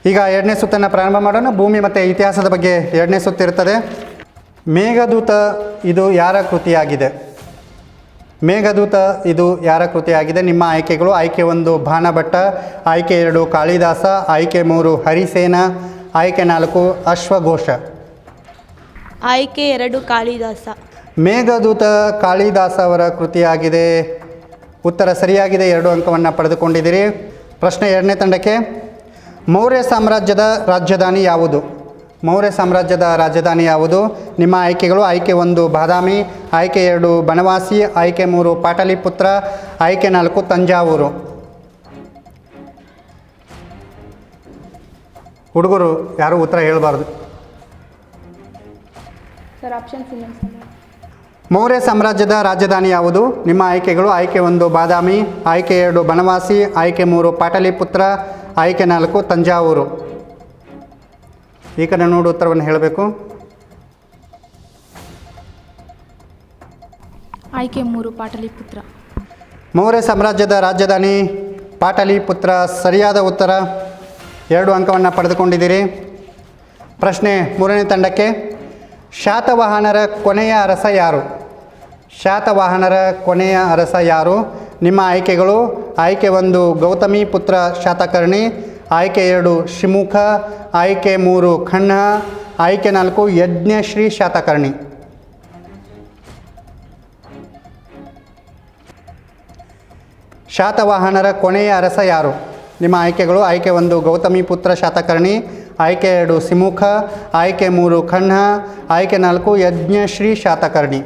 ಈಗ ಎರಡನೇ ಸುತ್ತನ್ನು ಪ್ರಾರಂಭ ಮಾಡೋಣ. ಭೂಮಿ ಮತ್ತು ಇತಿಹಾಸದ ಬಗ್ಗೆ ಎರಡನೇ ಸುತ್ತಿರುತ್ತದೆ. ಮೇಘದೂತ ಇದು ಯಾರ ಕೃತಿಯಾಗಿದೆ? ಮೇಘದೂತ ಇದು ಯಾರ ಕೃತಿಯಾಗಿದೆ? ನಿಮ್ಮ ಆಯ್ಕೆಗಳು: ಆಯ್ಕೆ 1 ಬಾಣಭಟ್ಟ, ಆಯ್ಕೆ 2 ಕಾಳಿದಾಸ, ಆಯ್ಕೆ 3 ಹರಿಸೇನ, ಆಯ್ಕೆ 4 ಅಶ್ವಘೋಷ. ಆಯ್ಕೆ 2 ಕಾಳಿದಾಸ. ಮೇಘದೂತ ಕಾಳಿದಾಸ ಅವರ ಕೃತಿಯಾಗಿದೆ. ಉತ್ತರ ಸರಿಯಾಗಿದೆ, 2 ಅಂಕವನ್ನು ಪಡೆದುಕೊಂಡಿದ್ದೀರಿ. ಪ್ರಶ್ನೆ ಎರಡನೇ ತಂಡಕ್ಕೆ: ಮೌರ್ಯ ಸಾಮ್ರಾಜ್ಯದ ರಾಜಧಾನಿ ಯಾವುದು? ಮೌರ್ಯ ಸಾಮ್ರಾಜ್ಯದ ರಾಜಧಾನಿ ಯಾವುದು? ನಿಮ್ಮ ಆಯ್ಕೆಗಳು: ಆಯ್ಕೆ 1 ಬಾದಾಮಿ, ಆಯ್ಕೆ 2 ಬನವಾಸಿ, ಆಯ್ಕೆ 3 ಪಾಟಲಿಪುತ್ರ, ಆಯ್ಕೆ 4 ತಂಜಾವೂರು. ಹುಡುಗರು ಯಾರೂ ಉತ್ತರ ಹೇಳಬಾರ್ದು. ಸರ್ ಆಪ್ಷನ್ಸ್ ಇಲ್ಲ ಸರ್. ಮೌರ್ಯ ಸಾಮ್ರಾಜ್ಯದ ರಾಜಧಾನಿ ಯಾವುದು? ನಿಮ್ಮ ಆಯ್ಕೆಗಳು: ಆಯ್ಕೆ 1 ಬಾದಾಮಿ, ಆಯ್ಕೆ 2 ಬನವಾಸಿ, ಆಯ್ಕೆ 3 ಪಾಟಲಿಪುತ್ರ, ಆಯ್ಕೆ 4 ತಂಜಾವೂರು. ಈ ಕಡೆ ನೋಡಿ ಉತ್ತರವನ್ನು ಹೇಳಬೇಕು. ಆಯ್ಕೆ 3 ಪಾಟಲಿಪುತ್ರ. ಮೌರ್ಯ ಸಾಮ್ರಾಜ್ಯದ ರಾಜಧಾನಿ ಪಾಟಲಿಪುತ್ರ. ಸರಿಯಾದ ಉತ್ತರ, 2 ಅಂಕವನ್ನು ಪಡೆದುಕೊಂಡಿದ್ದೀರಿ. ಪ್ರಶ್ನೆ ಮೂರನೇ ತಂಡಕ್ಕೆ: ಶಾತವಾಹನರ ಕೊನೆಯ ಅರಸ ಯಾರು? ಶಾತವಾಹನರ ಕೊನೆಯ ಅರಸ ಯಾರು? ನಿಮ್ಮ ಆಯ್ಕೆಗಳು: ಆಯ್ಕೆ 1 ಗೌತಮಿ ಪುತ್ರ ಶಾತಕರ್ಣಿ, ಆಯ್ಕೆ 2 ಶಿಮುಖ, ಆಯ್ಕೆ 3 ಖಣ್ಣ, ಆಯ್ಕೆ 4 ಯಜ್ಞಶ್ರೀ ಶಾತಕರ್ಣಿ. ಶಾತವಾಹನರ ಕೊನೆಯ ಅರಸ ಯಾರು? ನಿಮ್ಮ ಆಯ್ಕೆಗಳು: ಆಯ್ಕೆ 1 ಗೌತಮಿ ಪುತ್ರ ಶಾತಕರ್ಣಿ, ಆಯ್ಕೆ 2 ಸಿಮುಖ, ಆಯ್ಕೆ 3 ಖಣ್ಣ, ಆಯ್ಕೆ 4 ಯಜ್ಞಶ್ರೀ ಶಾತಕರ್ಣಿ.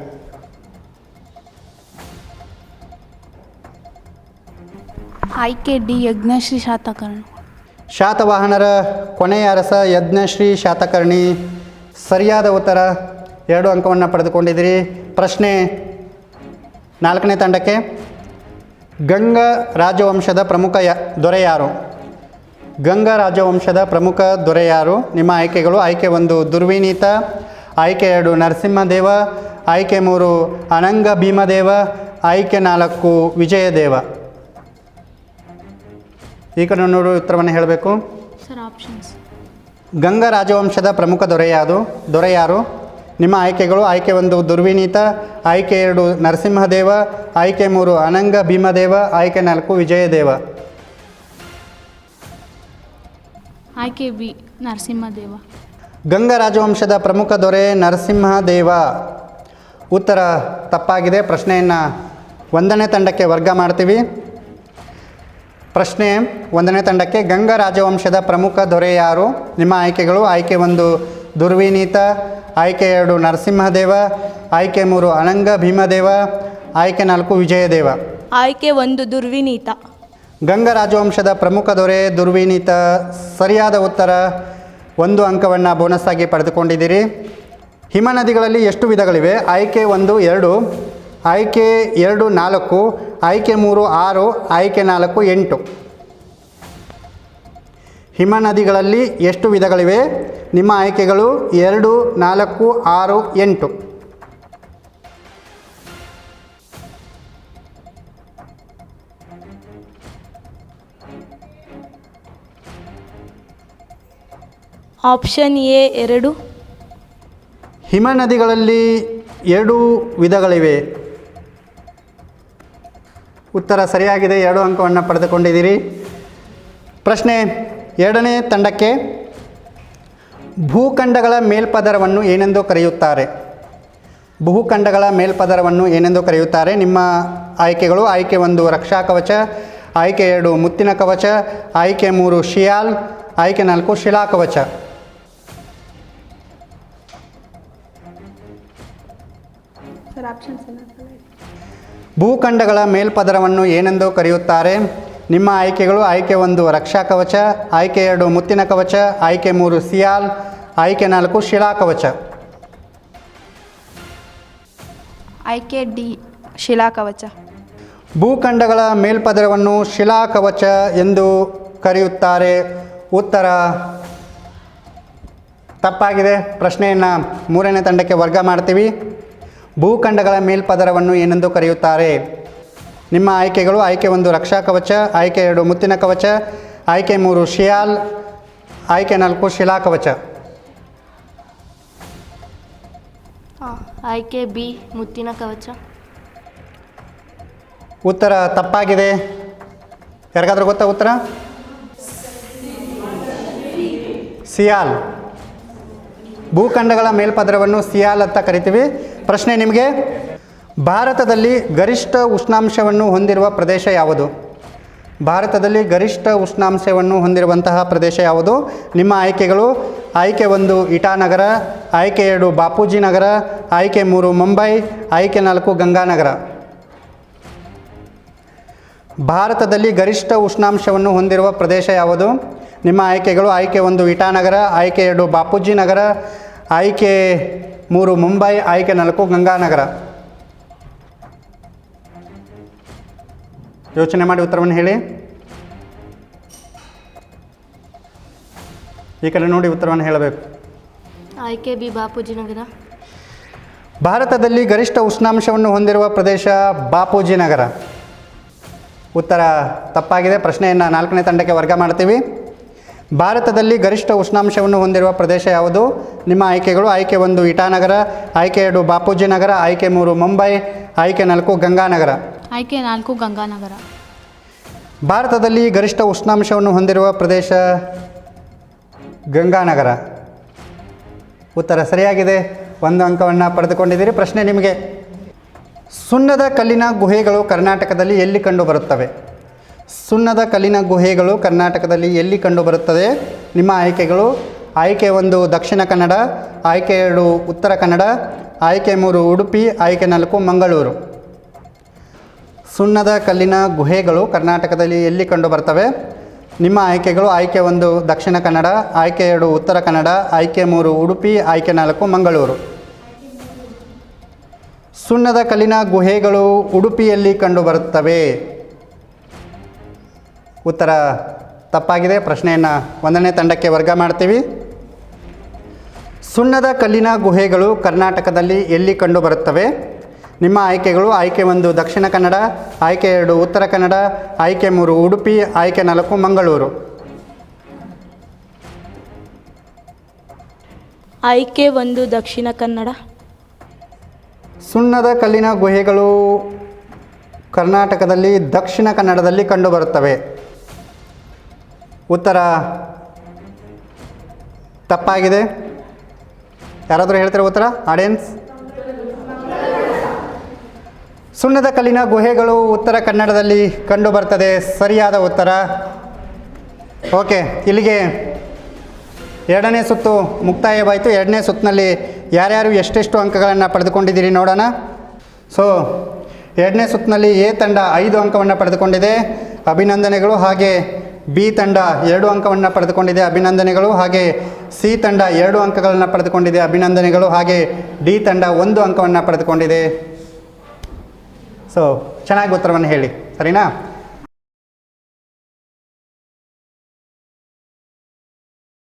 ಆಯ್ಕೆ ಡಿ ಯಜ್ಞಶ್ರೀ ಶಾತಕರ್ಣಿ. ಶಾತವಾಹನರ ಕೊನೆಯ ಅರಸ ಯಜ್ಞಶ್ರೀ ಶಾತಕರ್ಣಿ. ಸರಿಯಾದ ಉತ್ತರ, 2 ಅಂಕವನ್ನು ಪಡೆದುಕೊಂಡಿದ್ದೀರಿ. ಪ್ರಶ್ನೆ ನಾಲ್ಕನೇ ತಂಡಕ್ಕೆ: ಗಂಗ ರಾಜವಂಶದ ಪ್ರಮುಖ ದೊರೆ ಯಾರು? ಗಂಗ ರಾಜವಂಶದ ಪ್ರಮುಖ ದೊರೆ ಯಾರು? ನಿಮ್ಮ ಆಯ್ಕೆಗಳು: ಆಯ್ಕೆ 1 ದುರ್ವಿನೀತ, ಆಯ್ಕೆ 2 ನರಸಿಂಹದೇವ, ಆಯ್ಕೆ 3 ಅನಂಗ ಭೀಮದೇವ, ಆಯ್ಕೆ 4 ವಿಜಯದೇವ. ಈ ಕಡೆ ನೋಡು ಉತ್ತರವನ್ನು ಹೇಳಬೇಕು. ಸರ್ ಆಪ್ಷನ್ಸ್: ಗಂಗ ರಾಜವಂಶದ ಪ್ರಮುಖ ದೊರೆ ಯಾರು? ನಿಮ್ಮ ಆಯ್ಕೆಗಳು: ಆಯ್ಕೆ 1 ದುರ್ವಿನೀತ, ಆಯ್ಕೆ 2 ನರಸಿಂಹದೇವ, ಆಯ್ಕೆ 3 ಅನಂಗ ಭೀಮದೇವ, ಆಯ್ಕೆ 4 ವಿಜಯದೇವ. ಆಯ್ಕೆ ಬಿ ನರಸಿಂಹದೇವ. ಗಂಗ ರಾಜವಂಶದ ಪ್ರಮುಖ ದೊರೆ ನರಸಿಂಹದೇವ. ಉತ್ತರ ತಪ್ಪಾಗಿದೆ. ಪ್ರಶ್ನೆಯನ್ನು 1ನೇ ತಂಡಕ್ಕೆ ವರ್ಗ ಮಾಡ್ತೀವಿ. ಪ್ರಶ್ನೆ 1ನೇ ತಂಡಕ್ಕೆ: ಗಂಗ ರಾಜವಂಶದ ಪ್ರಮುಖ ದೊರೆ ಯಾರು? ನಿಮ್ಮ ಆಯ್ಕೆಗಳು: ಆಯ್ಕೆ 1 ದುರ್ವಿನೀತ, ಆಯ್ಕೆ 2 ನರಸಿಂಹದೇವ, ಆಯ್ಕೆ 3 ಅನಂಗ ಭೀಮದೇವ, ಆಯ್ಕೆ 4 ವಿಜಯದೇವ. ಆಯ್ಕೆ 1 ದುರ್ವಿನೀತ. ಗಂಗ ರಾಜವಂಶದ ಪ್ರಮುಖ ದೊರೆ ದುರ್ವಿನೀತ. ಸರಿಯಾದ ಉತ್ತರ, 1 ಅಂಕವನ್ನು ಬೋನಸ್ ಆಗಿ ಪಡೆದುಕೊಂಡಿದ್ದೀರಿ. ಹಿಮನದಿಗಳಲ್ಲಿ ಎಷ್ಟು ವಿಧಗಳಿವೆ? ಆಯ್ಕೆ 1 2, ಆಯ್ಕೆ 2 4, ಆಯ್ಕೆ 3 6, ಆಯ್ಕೆ 4 8. ಹಿಮನದಿಗಳಲ್ಲಿ ಎಷ್ಟು ವಿಧಗಳಿವೆ? ನಿಮ್ಮ ಆಯ್ಕೆಗಳು: 2, 4, 6, 8. Option A 2. ಹಿಮನದಿಗಳಲ್ಲಿ 2 ವಿಧಗಳಿವೆ. ಉತ್ತರ ಸರಿಯಾಗಿದೆ, 2 ಅಂಕವನ್ನು ಪಡೆದುಕೊಂಡಿದ್ದೀರಿ. ಪ್ರಶ್ನೆ 2ನೇ ತಂಡಕ್ಕೆ: ಭೂಖಂಡಗಳ ಮೇಲ್ಪದರವನ್ನು ಏನೆಂದು ಕರೆಯುತ್ತಾರೆ? ಭೂಖಂಡಗಳ ಮೇಲ್ಪದರವನ್ನು ಏನೆಂದು ಕರೆಯುತ್ತಾರೆ? ನಿಮ್ಮ ಆಯ್ಕೆಗಳು: ಆಯ್ಕೆ 1 ರಕ್ಷಾ ಕವಚ, ಆಯ್ಕೆ 2 ಮುತ್ತಿನ ಕವಚ, ಆಯ್ಕೆ 3 ಶಿಯಾಲ್, ಆಯ್ಕೆ 4 ಶಿಲಾ ಕವಚ. ಭೂಖಂಡಗಳ ಮೇಲ್ಪದರವನ್ನು ಏನೆಂದು ಕರೆಯುತ್ತಾರೆ? ನಿಮ್ಮ ಆಯ್ಕೆಗಳು: ಆಯ್ಕೆ 1 ರಕ್ಷಾ ಕವಚ, ಆಯ್ಕೆ 2 ಮುತ್ತಿನ ಕವಚ, ಆಯ್ಕೆ 3 ಸಿಯಾಲ್, ಆಯ್ಕೆ 4 ಶಿಲಾ ಕವಚ. ಆಯ್ಕೆ ಡಿ ಶಿಲಾ ಕವಚ. ಭೂಖಂಡಗಳ ಮೇಲ್ಪದರವನ್ನು ಶಿಲಾ ಕವಚ ಎಂದು ಕರೆಯುತ್ತಾರೆ. ಉತ್ತರ ತಪ್ಪಾಗಿದೆ. ಪ್ರಶ್ನೆಯನ್ನು 3ನೇ ತಂಡಕ್ಕೆ ವರ್ಗ ಮಾಡ್ತೀವಿ. ಭೂಖಂಡಗಳ ಮೇಲ್ಪದರವನ್ನು ಏನೆಂದು ಕರೆಯುತ್ತಾರೆ? ನಿಮ್ಮ ಆಯ್ಕೆಗಳು: ಆಯ್ಕೆ 1 ರಕ್ಷಾ ಕವಚ, ಆಯ್ಕೆ 2 ಮುತ್ತಿನ ಕವಚ, ಆಯ್ಕೆ 3 ಶಿಯಾಲ್, ಆಯ್ಕೆ 4 ಶಿಲಾಕವಚ. ಆಯ್ಕೆ ಬಿ ಮುತ್ತಿನ ಕವಚ. ಉತ್ತರ ತಪ್ಪಾಗಿದೆ. ಯಾರಿಗಾದ್ರೂ ಗೊತ್ತಾ ಉತ್ತರ? ಸಿಯಾಲ್. ಭೂಖಂಡಗಳ ಮೇಲ್ಪದರವನ್ನು ಸಿಯಾಲ್ ಅಂತ ಕರಿತೀವಿ. ಪ್ರಶ್ನೆ ನಿಮಗೆ, ಭಾರತದಲ್ಲಿ ಗರಿಷ್ಠ ಉಷ್ಣಾಂಶವನ್ನು ಹೊಂದಿರುವ ಪ್ರದೇಶ ಯಾವುದು? ಭಾರತದಲ್ಲಿ ಗರಿಷ್ಠ ಉಷ್ಣಾಂಶವನ್ನು ಹೊಂದಿರುವಂತಹ ಪ್ರದೇಶ ಯಾವುದು? ನಿಮ್ಮ ಆಯ್ಕೆಗಳು: ಆಯ್ಕೆ 1 ಇಟಾನಗರ, ಆಯ್ಕೆ 2 ಬಾಪೂಜಿ ನಗರ, ಆಯ್ಕೆ 3 ಮುಂಬೈ, ಆಯ್ಕೆ 4 ಗಂಗಾನಗರ. ಭಾರತದಲ್ಲಿ ಗರಿಷ್ಠ ಉಷ್ಣಾಂಶವನ್ನು ಹೊಂದಿರುವ ಪ್ರದೇಶ ಯಾವುದು? ನಿಮ್ಮ ಆಯ್ಕೆಗಳು: ಆಯ್ಕೆ 1 ಇಟಾನಗರ, ಆಯ್ಕೆ 2 ಬಾಪೂಜಿ ನಗರ, ಆಯ್ಕೆ 3 ಮುಂಬೈ, ಆಯ್ಕೆ 4 ಗಂಗಾನಗರ. ಯೋಚನೆ ಮಾಡಿ ಉತ್ತರವನ್ನು ಹೇಳಿ. ಈ ಕಡೆ ನೋಡಿ ಉತ್ತರವನ್ನು ಹೇಳಬೇಕು. ಆಯ್ಕೆ ಬಿ ಬಾಪೂಜಿ ನಗರ. ಭಾರತದಲ್ಲಿ ಗರಿಷ್ಠ ಉಷ್ಣಾಂಶವನ್ನು ಹೊಂದಿರುವ ಪ್ರದೇಶ ಬಾಪೂಜಿ ನಗರ. ಉತ್ತರ ತಪ್ಪಾಗಿದೆ. ಪ್ರಶ್ನೆಯನ್ನು 4ನೇ ತಂಡಕ್ಕೆ ವರ್ಗ ಮಾಡ್ತೀವಿ. ಭಾರತದಲ್ಲಿ ಗರಿಷ್ಠ ಉಷ್ಣಾಂಶವನ್ನು ಹೊಂದಿರುವ ಪ್ರದೇಶ ಯಾವುದು? ನಿಮ್ಮ ಆಯ್ಕೆಗಳು: ಆಯ್ಕೆ 1 ಇಟಾನಗರ, ಆಯ್ಕೆ 2 ಬಾಪೂಜಿ ನಗರ, ಆಯ್ಕೆ 3 ಮುಂಬೈ, ಆಯ್ಕೆ 4 ಗಂಗಾನಗರ. ಆಯ್ಕೆ 4 ಗಂಗಾನಗರ. ಭಾರತದಲ್ಲಿ ಗರಿಷ್ಠ ಉಷ್ಣಾಂಶವನ್ನು ಹೊಂದಿರುವ ಪ್ರದೇಶ ಗಂಗಾನಗರ. ಉತ್ತರ ಸರಿಯಾಗಿದೆ. 1 ಅಂಕವನ್ನು ಪಡೆದುಕೊಂಡಿದ್ದೀರಿ. ಪ್ರಶ್ನೆ ನಿಮಗೆ, ಸುಣ್ಣದ ಕಲ್ಲಿನ ಗುಹೆಗಳು ಕರ್ನಾಟಕದಲ್ಲಿ ಎಲ್ಲಿ ಕಂಡುಬರುತ್ತವೆ? ಸುಣ್ಣದ ಕಲ್ಲಿನ ಗುಹೆಗಳು ಕರ್ನಾಟಕದಲ್ಲಿ ಎಲ್ಲಿ ಕಂಡುಬರುತ್ತದೆ? ನಿಮ್ಮ ಆಯ್ಕೆಗಳು: ಆಯ್ಕೆ 1 ದಕ್ಷಿಣ ಕನ್ನಡ, ಆಯ್ಕೆ 2 ಉತ್ತರ ಕನ್ನಡ, ಆಯ್ಕೆ 3 ಉಡುಪಿ, ಆಯ್ಕೆ 4 ಮಂಗಳೂರು. ಸುಣ್ಣದ ಕಲ್ಲಿನ ಗುಹೆಗಳು ಕರ್ನಾಟಕದಲ್ಲಿ ಎಲ್ಲಿ ಕಂಡುಬರ್ತವೆ? ನಿಮ್ಮ ಆಯ್ಕೆಗಳು: ಆಯ್ಕೆ 1 ದಕ್ಷಿಣ ಕನ್ನಡ, ಆಯ್ಕೆ 2 ಉತ್ತರ ಕನ್ನಡ, ಆಯ್ಕೆ 3 ಉಡುಪಿ, ಆಯ್ಕೆ 4 ಮಂಗಳೂರು. ಸುಣ್ಣದ ಕಲ್ಲಿನ ಗುಹೆಗಳು ಉಡುಪಿಯಲ್ಲಿ ಕಂಡುಬರುತ್ತವೆ. ಉತ್ತರ ತಪ್ಪಾಗಿದೆ. ಪ್ರಶ್ನೆಯನ್ನು 1ನೇ ತಂಡಕ್ಕೆ ವರ್ಗ ಮಾಡ್ತೀವಿ. ಸುಣ್ಣದ ಕಲ್ಲಿನ ಗುಹೆಗಳು ಕರ್ನಾಟಕದಲ್ಲಿ ಎಲ್ಲಿ ಕಂಡುಬರುತ್ತವೆ? ನಿಮ್ಮ ಆಯ್ಕೆಗಳು: ಆಯ್ಕೆ 1 ದಕ್ಷಿಣ ಕನ್ನಡ, ಆಯ್ಕೆ 2 ಉತ್ತರ ಕನ್ನಡ, ಆಯ್ಕೆ 3 ಉಡುಪಿ, ಆಯ್ಕೆ 4 ಮಂಗಳೂರು. ಆಯ್ಕೆ 1 ದಕ್ಷಿಣ ಕನ್ನಡ. ಸುಣ್ಣದ ಕಲ್ಲಿನ ಗುಹೆಗಳು ಕರ್ನಾಟಕದಲ್ಲಿ ದಕ್ಷಿಣ ಕನ್ನಡದಲ್ಲಿ ಕಂಡುಬರುತ್ತವೆ. ಉತ್ತರ ತಪ್ಪಾಗಿದೆ. ಯಾರಾದರೂ ಹೇಳ್ತಾರೆ ಉತ್ತರ? ಆಡಿಯನ್ಸ್, ಸುಣ್ಣದ ಕಲ್ಲಿನ ಗುಹೆಗಳು ಉತ್ತರ ಕನ್ನಡದಲ್ಲಿ ಕಂಡುಬರ್ತದೆ. ಸರಿಯಾದ ಉತ್ತರ. ಓಕೆ, ಇಲ್ಲಿಗೆ 2ನೇ ಸುತ್ತು ಮುಕ್ತಾಯವಾಯಿತು. 2ನೇ ಸುತ್ತಿನಲ್ಲಿ ಯಾರ್ಯಾರು ಎಷ್ಟೆಷ್ಟು ಅಂಕಗಳನ್ನು ಪಡೆದುಕೊಂಡಿದ್ದೀರಿ ನೋಡೋಣ. ಸೊ 2ನೇ ಸುತ್ತಿನಲ್ಲಿ ಎ ತಂಡ 5 ಅಂಕವನ್ನು ಪಡೆದುಕೊಂಡಿದೆ, ಅಭಿನಂದನೆಗಳು. ಹಾಗೆ ಬಿ ತಂಡ 2 ಅಂಕವನ್ನು ಪಡೆದುಕೊಂಡಿದೆ, ಅಭಿನಂದನೆಗಳು. ಹಾಗೆ ಸಿ ತಂಡ 2 ಅಂಕಗಳನ್ನು ಪಡೆದುಕೊಂಡಿದೆ, ಅಭಿನಂದನೆಗಳು. ಹಾಗೆ ಡಿ ತಂಡ 1 ಅಂಕವನ್ನು ಪಡೆದುಕೊಂಡಿದೆ. ಸೊ ಚೆನ್ನಾಗಿ ಉತ್ತರವನ್ನು ಹೇಳಿ, ಸರಿನಾ?